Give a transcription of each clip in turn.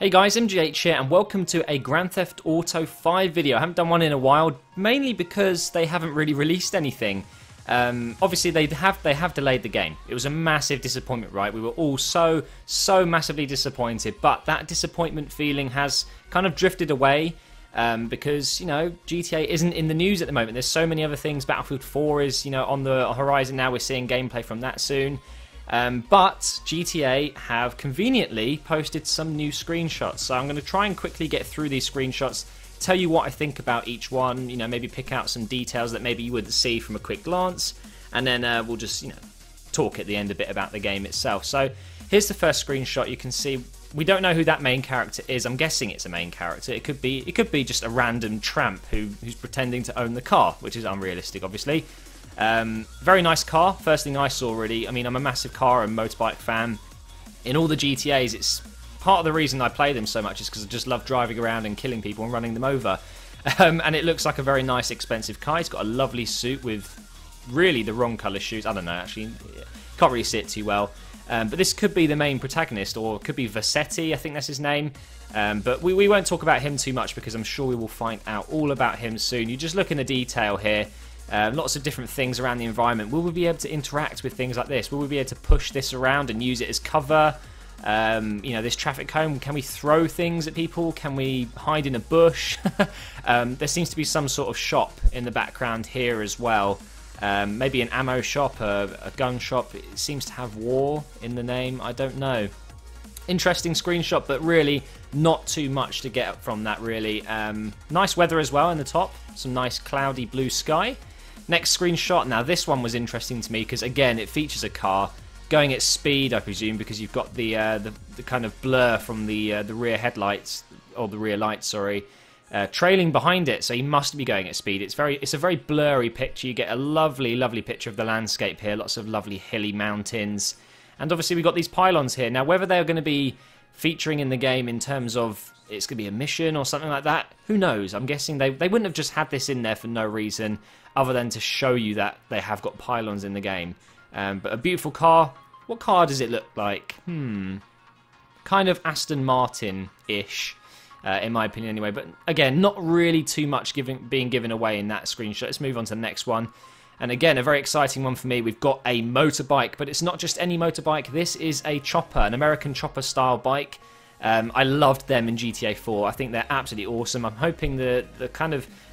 Hey guys, MGH here and welcome to a Grand Theft Auto 5 video. I haven't done one in a while, mainly because they haven't really released anything. Obviously they have delayed the game. It was a massive disappointment, right? We were all so massively disappointed, but that disappointment feeling has kind of drifted away because, you know, GTA isn't in the news at the moment. There's so many other things. Battlefield 4 is, you know, on the horizon now. We're seeing gameplay from that soon. But GTA have conveniently posted some new screenshots. So I'm going to try and quickly get through these screenshots, tell you what I think about each one, you know, maybe pick out some details that maybe you wouldn't see from a quick glance, and then we'll just, you know, talk at the end a bit about the game itself. So here's the first screenshot. You can see we don't know who that main character is. I'm guessing it's a main character. It could be just a random tramp who's pretending to own the car, which is unrealistic, obviously. Very nice car. First thing I saw, really. I mean, I'm a massive car and motorbike fan. In all the GTAs, it's part of the reason I play them so much is because I just love driving around and killing people and running them over. And it looks like a very nice, expensive car. It's got a lovely suit with really the wrong colour shoes. I don't know, actually. Can't really see it too well. But this could be the main protagonist, or it could be Vassetti, I think that's his name. But we won't talk about him too much because I'm sure we will find out all about him soon. You just look in the detail here. Lots of different things around the environment. Will we be able to interact with things like this? Will we be able to push this around and use it as cover? You know, this traffic cone, can we throw things at people? Can we hide in a bush? There seems to be some sort of shop in the background here as well. Maybe an ammo shop, a gun shop. It seems to have war in the name. I don't know. Interesting screenshot, but really not too much to get from that, really. Nice weather as well in the top. Some nice cloudy blue sky. Next screenshot. Now this one was interesting to me because, again, it features a car going at speed, I presume, because you've got the kind of blur from the rear headlights, or the rear lights, sorry, trailing behind it. So he must be going at speed. It's a very blurry picture. You get a lovely picture of the landscape here. Lots of lovely hilly mountains, and obviously we've got these pylons here. Now whether they're going to be featuring in the game in terms of it's going to be a mission or something like that, who knows? I'm guessing they wouldn't have just had this in there for no reason other than to show you that they have got pylons in the game. But a beautiful car. What car does it look like? Kind of Aston Martin-ish, in my opinion anyway. But again, not really too much being given away in that screenshot. Let's move on to the next one. And again, a very exciting one for me. We've got a motorbike, but it's not just any motorbike. This is a chopper, an American chopper-style bike. I loved them in GTA 4. I think they're absolutely awesome. I'm hoping the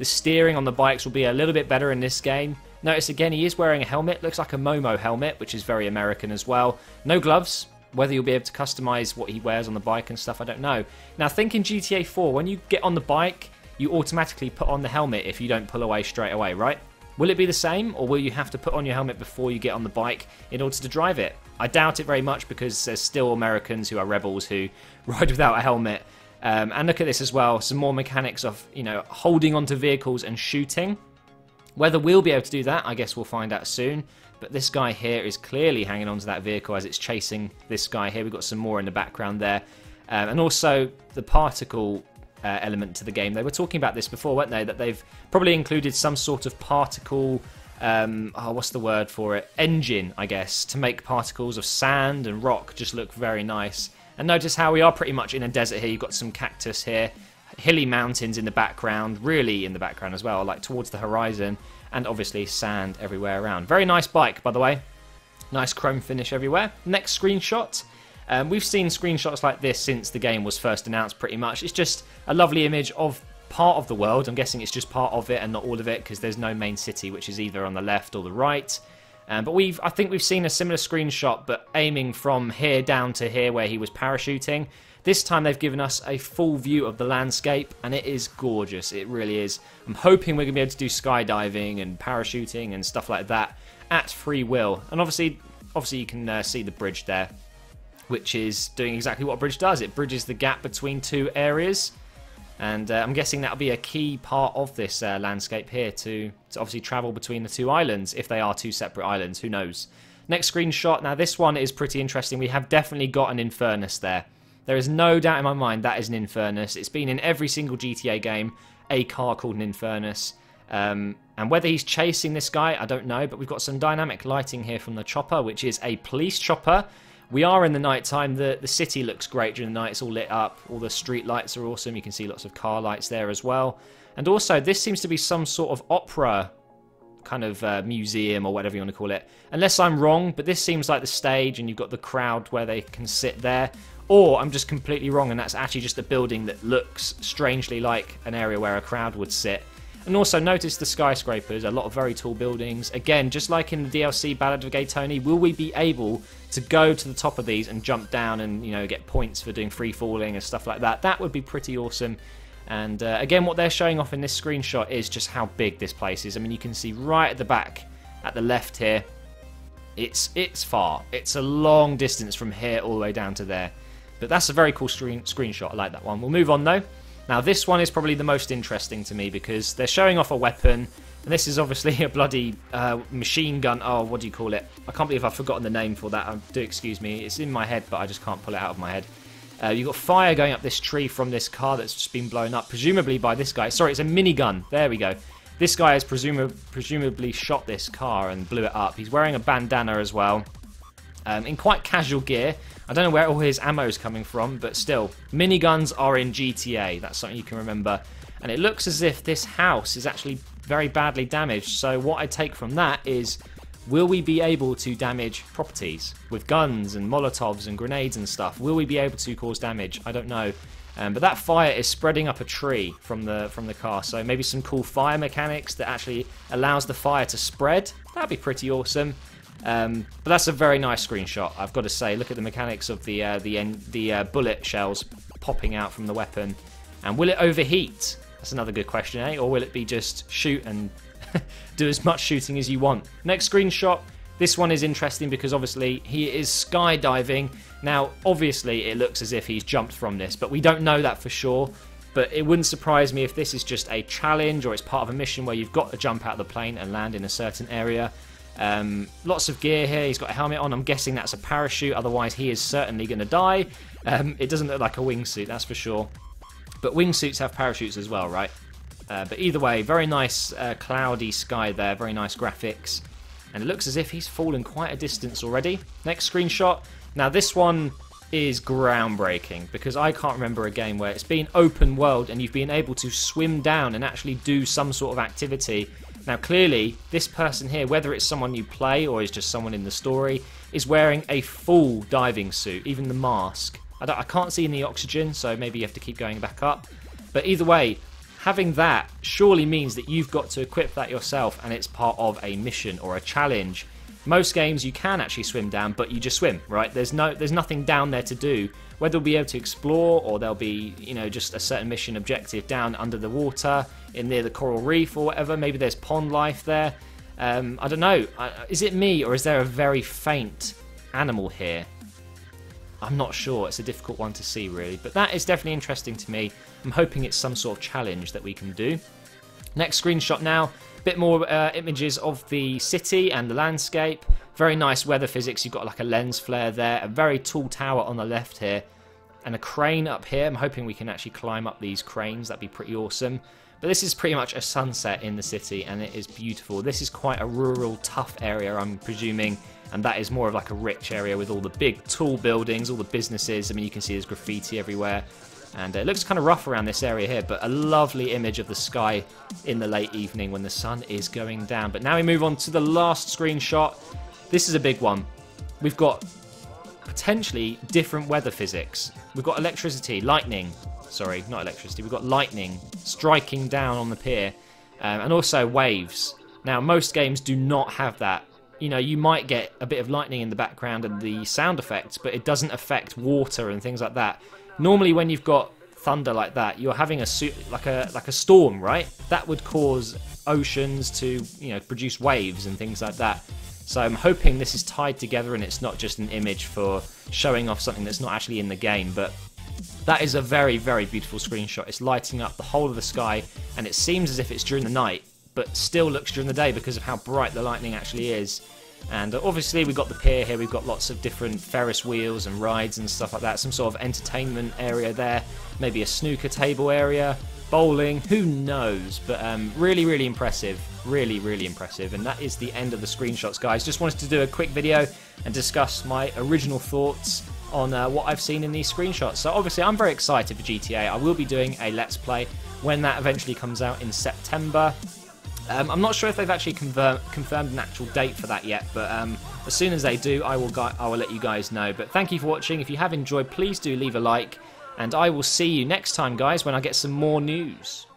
steering on the bikes will be a little bit better in this game. Notice again, he is wearing a helmet. Looks like a Momo helmet, which is very American as well. No gloves. Whether you'll be able to customize what he wears on the bike and stuff, I don't know. Now, think in GTA 4, when you get on the bike, you automatically put on the helmet if you don't pull away straight away, right? Will it be the same, or will you have to put on your helmet before you get on the bike in order to drive it? I doubt it very much because there's still Americans who are rebels who ride without a helmet. And look at this as well, some more mechanics of, you know, holding onto vehicles and shooting. Whether we'll be able to do that, I guess we'll find out soon. But this guy here is clearly hanging onto that vehicle as it's chasing this guy here. We've got some more in the background there. And also the particle element to the game. They were talking about this before, weren't they? That they've probably included some sort of particle, what's the word for it? Engine, I guess, to make particles of sand and rock just look very nice. And notice how we are pretty much in a desert here. You've got some cactus here, hilly mountains in the background, really in the background as well, like towards the horizon, and obviously sand everywhere around. Very nice bike, by the way. Nice chrome finish everywhere. Next screenshot. We've seen screenshots like this since the game was first announced, pretty much. It's just a lovely image of part of the world. I'm guessing it's just part of it and not all of it, because there's no main city, which is either on the left or the right. But I think we've seen a similar screenshot, but aiming from here down to here where he was parachuting. This time they've given us a full view of the landscape, and it is gorgeous. It really is. I'm hoping we're going to be able to do skydiving and parachuting and stuff like that at free will. And obviously you can see the bridge there, which is doing exactly what a bridge does. It bridges the gap between two areas. And I'm guessing that'll be a key part of this landscape here to obviously travel between the two islands, if they are two separate islands, who knows. Next screenshot. Now this one is pretty interesting. We have definitely got an Infernus there. There is no doubt in my mind that is an Infernus. It's been in every single GTA game, a car called an Infernus. And whether he's chasing this guy, I don't know. But we've got some dynamic lighting here from the chopper, which is a police chopper We are in the night time. The city looks great during the night. It's all lit up. All the street lights are awesome. You can see lots of car lights there as well. And also, this seems to be some sort of opera kind of museum or whatever you want to call it. Unless I'm wrong, but this seems like the stage and you've got the crowd where they can sit there. Or I'm just completely wrong and that's actually just a building that looks strangely like an area where a crowd would sit. And also notice the skyscrapers, a lot of very tall buildings. Again, just like in the DLC Ballad of Gay Tony, will we be able to go to the top of these and jump down and, you know, get points for doing free falling and stuff like that? That would be pretty awesome. And again, what they're showing off in this screenshot is just how big this place is. I mean, you can see right at the back, at the left here, it's far. It's a long distance from here all the way down to there. But that's a very cool screenshot. I like that one. We'll move on though. Now this one is probably the most interesting to me because they're showing off a weapon. And this is obviously a bloody machine gun. Oh, what do you call it? I can't believe I've forgotten the name for that. Do excuse me. It's in my head, but I just can't pull it out of my head. You've got fire going up this tree from this car that's just been blown up, presumably by this guy. Sorry, it's a minigun. There we go. This guy has presumably shot this car and blew it up. He's wearing a bandana as well, in quite casual gear. I don't know where all his ammo is coming from, but still, miniguns are in GTA. That's something you can remember. And it looks as if this house is actually very badly damaged. So what I take from that is, will we be able to damage properties with guns and Molotovs and grenades and stuff? Will we be able to cause damage? I don't know. But that fire is spreading up a tree from the car. So maybe some cool fire mechanics that actually allows the fire to spread. That'd be pretty awesome. But that's a very nice screenshot, I've got to say. Look at the mechanics of the bullet shells popping out from the weapon. And will it overheat? That's another good question, eh? Or will it be just shoot and do as much shooting as you want? Next screenshot. This one is interesting because obviously he is skydiving. Now, obviously it looks as if he's jumped from this, but we don't know that for sure. But it wouldn't surprise me if this is just a challenge or it's part of a mission where you've got to jump out of the plane and land in a certain area. Lots of gear here. He's got a helmet on. I'm guessing that's a parachute. Otherwise, he is certainly going to die. It doesn't look like a wingsuit, that's for sure. But wingsuits have parachutes as well, right? But either way, very nice cloudy sky there. Very nice graphics. And it looks as if he's fallen quite a distance already. Next screenshot. Now, this one is groundbreaking because I can't remember a game where it's been open world and you've been able to swim down and actually do some sort of activity. Now clearly this person here, whether it's someone you play or is just someone in the story, is wearing a full diving suit, even the mask. I can't see any oxygen, so maybe you have to keep going back up. But either way, having that surely means that you've got to equip that yourself and it's part of a mission or a challenge. Most games you can actually swim down, but you just swim, right? There's nothing down there to do. Whether we'll be able to explore or there'll be, you know, just a certain mission objective down under the water, near the coral reef or whatever. Maybe there's pond life there. I don't know. Is it me or is there a very faint animal here? I'm not sure. It's a difficult one to see, really. But that is definitely interesting to me. I'm hoping it's some sort of challenge that we can do. Next screenshot now. A bit more images of the city and the landscape. Very nice weather physics. You've got like a lens flare there. A very tall tower on the left here. And a crane up here. I'm hoping we can actually climb up these cranes. That'd be pretty awesome. But this is pretty much a sunset in the city, and it is beautiful. This is quite a rural, tough area, I'm presuming, and that is more of like a rich area with all the big, tall buildings, all the businesses. I mean, you can see there's graffiti everywhere, and it looks kind of rough around this area here, but a lovely image of the sky in the late evening when the sun is going down. But now we move on to the last screenshot. This is a big one. We've got potentially different weather physics. We've got electricity, lightning. Sorry, not electricity. We've got lightning striking down on the pier, and also waves. Now, most games do not have that. You know, you might get a bit of lightning in the background and the sound effects, but it doesn't affect water and things like that. Normally, when you've got thunder like that, you're having like a storm, right? That would cause oceans to, you know, produce waves and things like that. So I'm hoping this is tied together and it's not just an image for showing off something that's not actually in the game, but that is a very, very beautiful screenshot. It's lighting up the whole of the sky, and it seems as if it's during the night, but still looks during the day because of how bright the lightning actually is. And obviously we've got the pier here, we've got lots of different Ferris wheels and rides and stuff like that, some sort of entertainment area there, maybe a snooker table area. bowling, who knows? But really, really impressive. Really, really impressive. And that is the end of the screenshots, guys. Just wanted to do a quick video and discuss my original thoughts on what I've seen in these screenshots. So obviously I'm very excited for GTA. I will be doing a Let's Play when that eventually comes out in September. I'm not sure if they've actually confirmed an actual date for that yet, but as soon as they do, I will let you guys know. But thank you for watching. If you have enjoyed, please do leave a like, and I will see you next time, guys, when I get some more news.